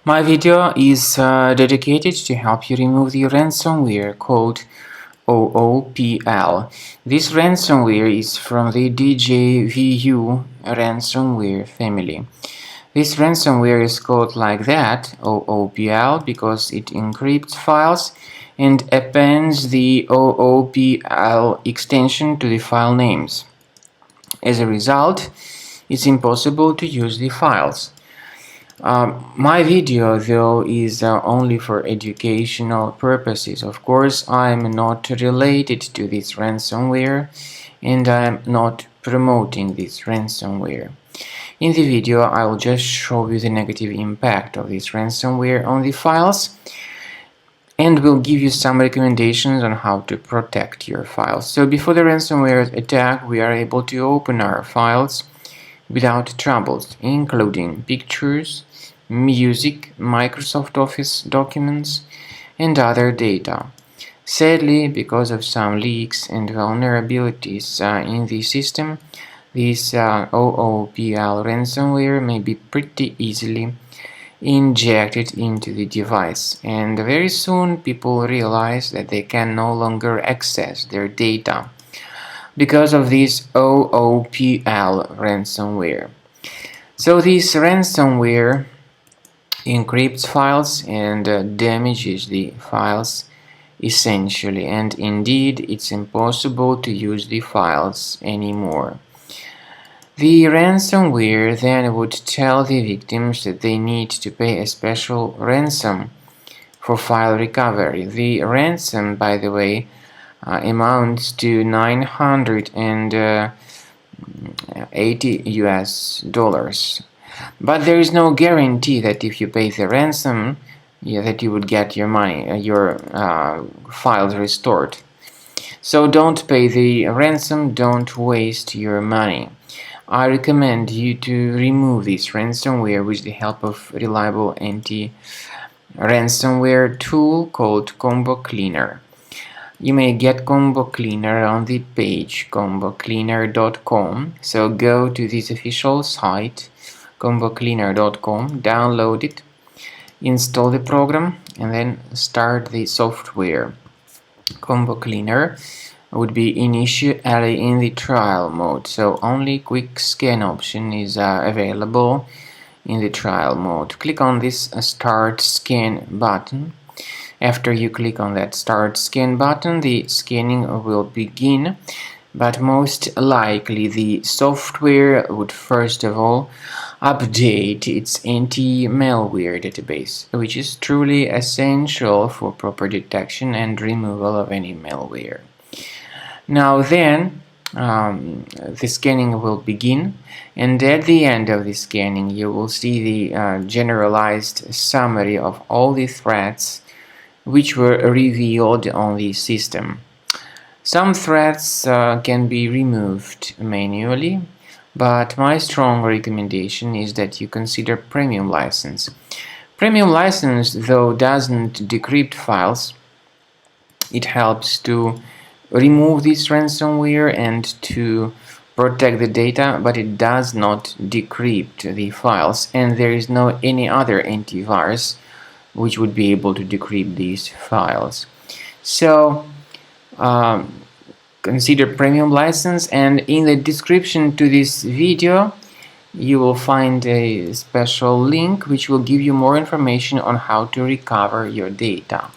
My video is dedicated to help you remove the ransomware called Oopl. This ransomware is from the DJVU ransomware family. This ransomware is called like that, Oopl, because it encrypts files and appends the Oopl extension to the file names. As a result, it's impossible to use the files. My video, though, is only for educational purposes. Of course, I'm not related to this ransomware and I'm not promoting this ransomware. In the video, I will just show you the negative impact of this ransomware on the files and will give you some recommendations on how to protect your files. So before the ransomware attack, we are able to open our files without troubles, including pictures, music, Microsoft Office documents, and other data. Sadly, because of some leaks and vulnerabilities in the system, this Oopl ransomware may be pretty easily injected into the device, and very soon people realize that they can no longer access their data because of this Oopl ransomware. So this ransomware encrypts files and damages the files essentially, and indeed it's impossible to use the files anymore. The ransomware then would tell the victims that they need to pay a special ransom for file recovery. The ransom, by the way, amounts to $980 US. But there is no guarantee that if you pay the ransom, that you would get your money, your files restored. So don't pay the ransom, don't waste your money. I recommend you to remove this ransomware with the help of reliable anti-ransomware tool called Combo Cleaner. You may get Combo Cleaner on the page combocleaner.com. So go to this official site, combocleaner.com, download it, install the program, and then start the software. Combo Cleaner would be initially in the trial mode, so only quick scan option is available in the trial mode. Click on this start scan button. After you click on that start scan button, the scanning will begin, but most likely the software would first of all update its anti-malware database, which is truly essential for proper detection and removal of any malware. Now then, the scanning will begin, and at the end of the scanning you will see the generalized summary of all the threats which were revealed on the system. Some threats can be removed manually, but my strong recommendation is that you consider premium license. Premium license, though, doesn't decrypt files. It helps to remove this ransomware and to protect the data, but it does not decrypt the files, and there is no any other antivirus which would be able to decrypt these files. So consider premium license, and in the description to this video you will find a special link which will give you more information on how to recover your data.